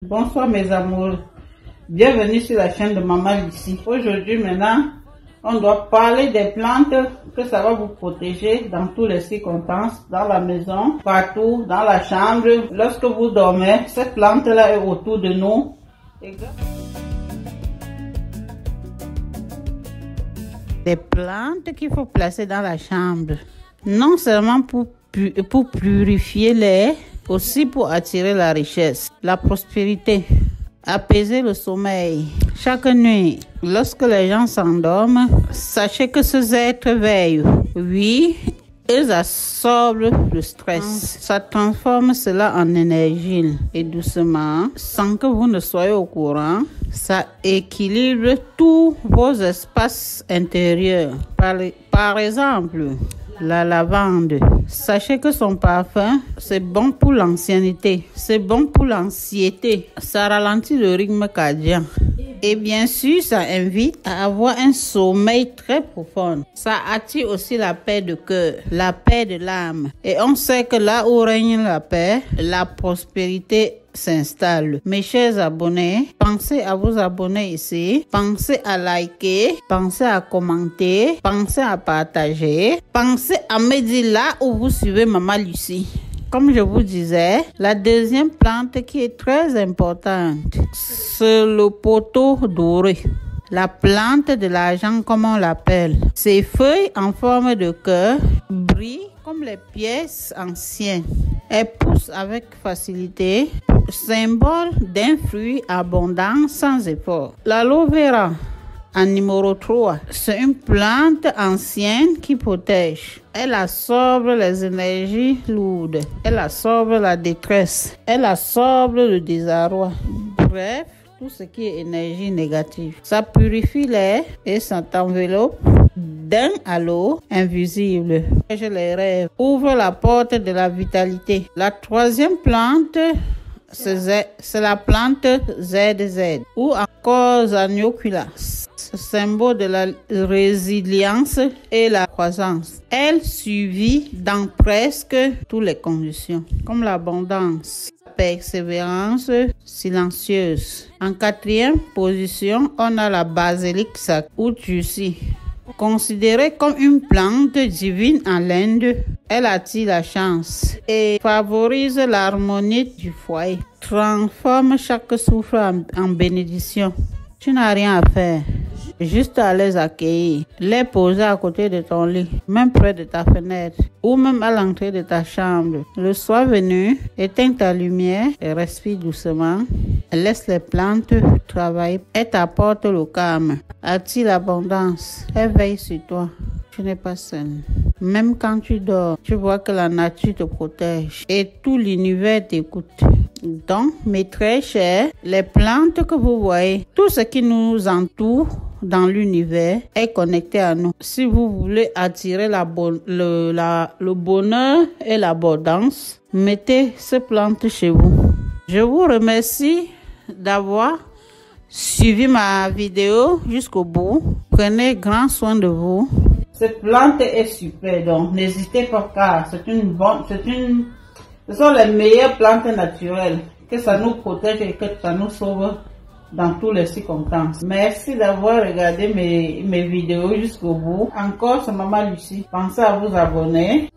Bonsoir mes amours, bienvenue sur la chaîne de Maman Lucie. Aujourd'hui maintenant, on doit parler des plantes que ça va vous protéger dans toutes les circonstances, dans la maison, partout, dans la chambre. Lorsque vous dormez, cette plante-là est autour de nous. Des plantes qu'il faut placer dans la chambre, non seulement pour purifier l'air, aussi pour attirer la richesse, la prospérité, apaiser le sommeil. Chaque nuit, lorsque les gens s'endorment, sachez que ces êtres veillent. Oui, ils absorbent le stress. Ça transforme cela en énergie. Et doucement, sans que vous ne soyez au courant, ça équilibre tous vos espaces intérieurs. Par exemple, la lavande. Sachez que son parfum, c'est bon pour l'ancienneté, c'est bon pour l'anxiété. Ça ralentit le rythme cardiaque. Et bien sûr, ça invite à avoir un sommeil très profond. Ça attire aussi la paix de cœur, la paix de l'âme. Et on sait que là où règne la paix, la prospérité s'installe. Mes chers abonnés, pensez à vous abonner ici, pensez à liker, pensez à commenter, pensez à partager, pensez à me dire là où vous suivez Maman Lucie. Comme je vous disais, la deuxième plante qui est très importante, c'est le poteau doré. La plante de l'argent, comme on l'appelle. Ses feuilles en forme de cœur brillent comme les pièces anciennes. Elles poussent avec facilité, symbole d'un fruit abondant sans effort. L'aloe vera, en numéro 3, c'est une plante ancienne qui protège. Elle absorbe les énergies lourdes. Elle absorbe la détresse. Elle absorbe le désarroi. Bref, tout ce qui est énergie négative. Ça purifie l'air et ça t'enveloppe d'un halo invisible. Je les rêve. Ouvre la porte de la vitalité. La troisième plante, c'est la plante ZZ ou encore Zaniocula. Symbole de la résilience et la croissance. Elle survit dans presque toutes les conditions, comme l'abondance, la persévérance silencieuse. En quatrième position, on a la basilic ou Tussi. Considérée comme une plante divine en l'Inde, elle attire la chance et favorise l'harmonie du foyer. Transforme chaque souffle en bénédiction. Tu n'as rien à faire, juste à les accueillir, les poser à côté de ton lit, même près de ta fenêtre ou même à l'entrée de ta chambre. Le soir venu, éteins ta lumière et respire doucement. Laisse les plantes travailler. Elles t'apportent le calme, attire l'abondance. Elles veillent sur toi. Tu n'es pas seul. Même quand tu dors, tu vois que la nature te protège et tout l'univers t'écoute. Donc, mes très chers, les plantes que vous voyez, tout ce qui nous entoure dans l'univers est connecté à nous. Si vous voulez attirer le bonheur et l'abondance, mettez ces plantes chez vous. Je vous remercie d'avoir suivi ma vidéo jusqu'au bout. Prenez grand soin de vous. Cette plante est super, donc n'hésitez pas car ce sont les meilleures plantes naturelles, que ça nous protège et que ça nous sauve dans toutes les circonstances. Merci d'avoir regardé mes vidéos jusqu'au bout. Encore, c'est Maman Lucie. Pensez à vous abonner.